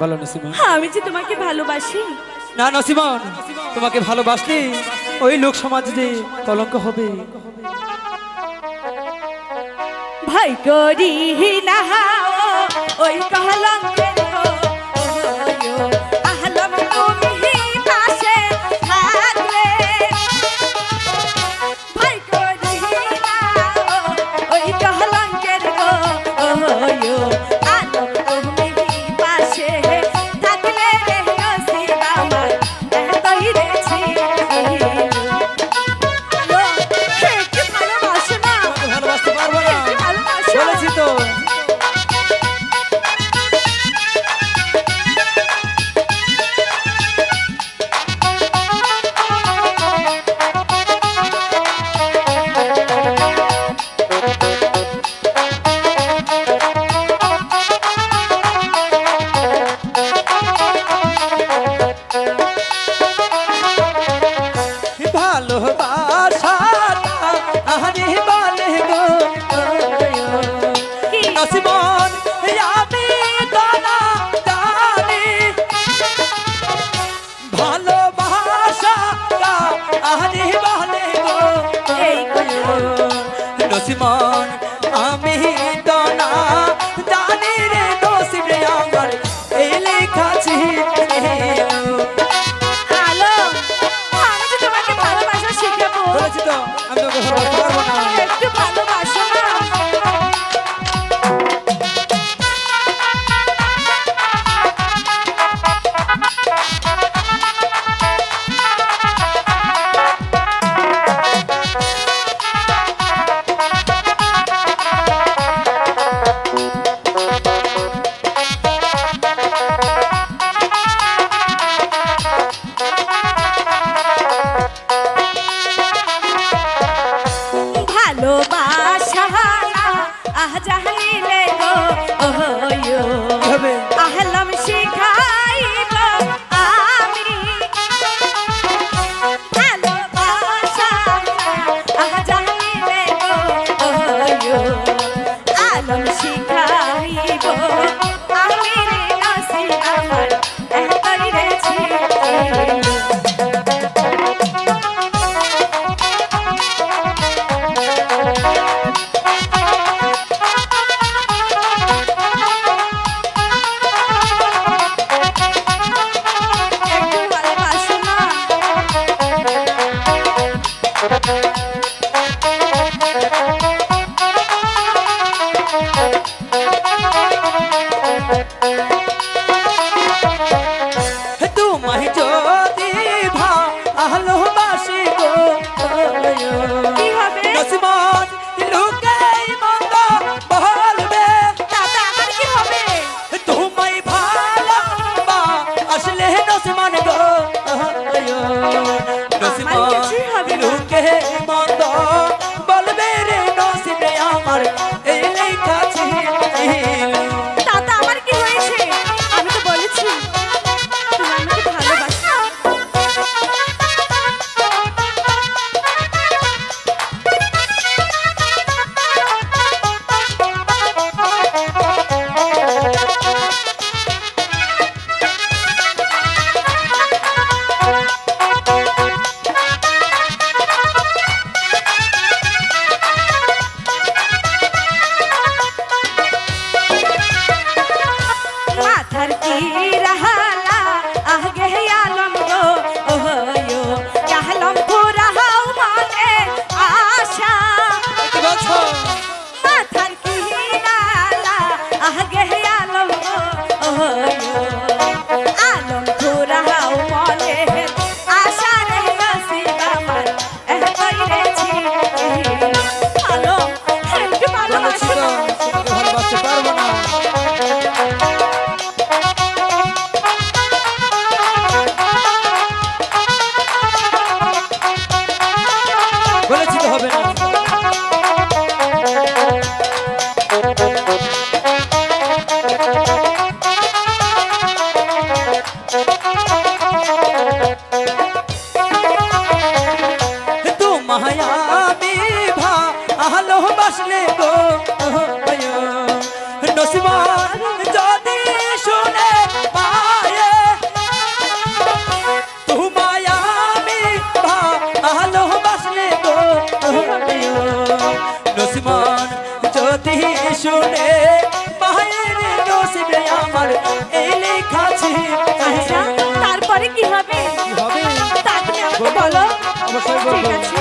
বলো নসিমন। আমি যে তোমাকে ভালোবাসি। না নসিমন, তোমাকে ভালোবাসলে ওই লোক সমাজে কলঙ্ক হবে। ভয় করি না ওই কলঙ্কের আহলম তুমি পাশে থাকলে। ভয় করি না ওই কলঙ্কের আলম তুমি পাশে থাকলে রে নসিব আমার এতই রেছি। ভালোবাসো না? ভালোবাসতে পারবো না, বলেছি তো। নসিমন আমি তো না জানি রে নসিব রে আমার এই লেখা ছিল। আলম, আমি তো তোমাকে ভালোবাসা শিখাবো। বলেছি তো আমি তোকে ভালোবাসতে পারবো না। একটু ভালোবাসো না? ভালোবাসা আহ জানিলে গো আহলম শিখাইব আমি। ভালোবাসা আহ জানিলে গো আলম শিখাইব আমি রে নসিব আমার এতই রেছি। তোমায় যদি ভালোবাসি গো কি হবে? নসিমন লোকে মন্দ বলবে, তাতে আমার কি হবে? তোমায় ভালোবাসলে নসিমন গো নসিমন কিছুই হবে না। লোকে মন্দ বলবে রে নসিব রে আমার এই লেখা ছিল। তাতে আমার কি হয়েছে? আমি তো বলেছি তুমি আমাকে ভালোবাসো। মাথার কি রাহালা আগে আলম গো আহলম পুরাও মনে আশা। কি বলছো? মাথার কি রাহালা আগে আলম গো আলম পুরাও মনে আশা রে নসিব আমার এতই রেছি। আলম, একটু বলেছি ভালোবাসো তো না? তোমাকে ভালোবাসতে পারবো না। বলেছি তো হবে না। এই লেখাছি। আচ্ছা তারপরে কি হবে কি হবে? তা তুমি আমাকে বলবো। বলো। অবশ্যই ঠিক বলবো। আছে।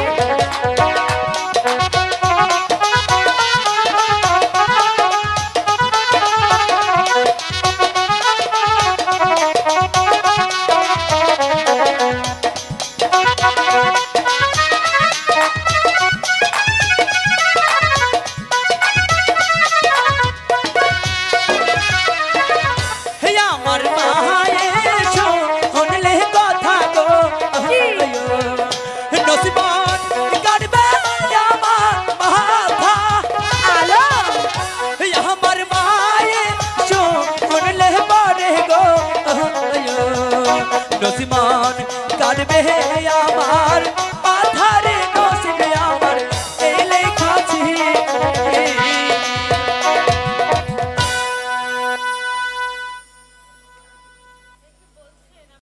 হে আমার মায়ের শুনলে কথা গো, নসিবন কাটবে আমার মাথা। আলো হে আমার মায়ের শুনলে পরে গো, নসিবন কাটবে আমার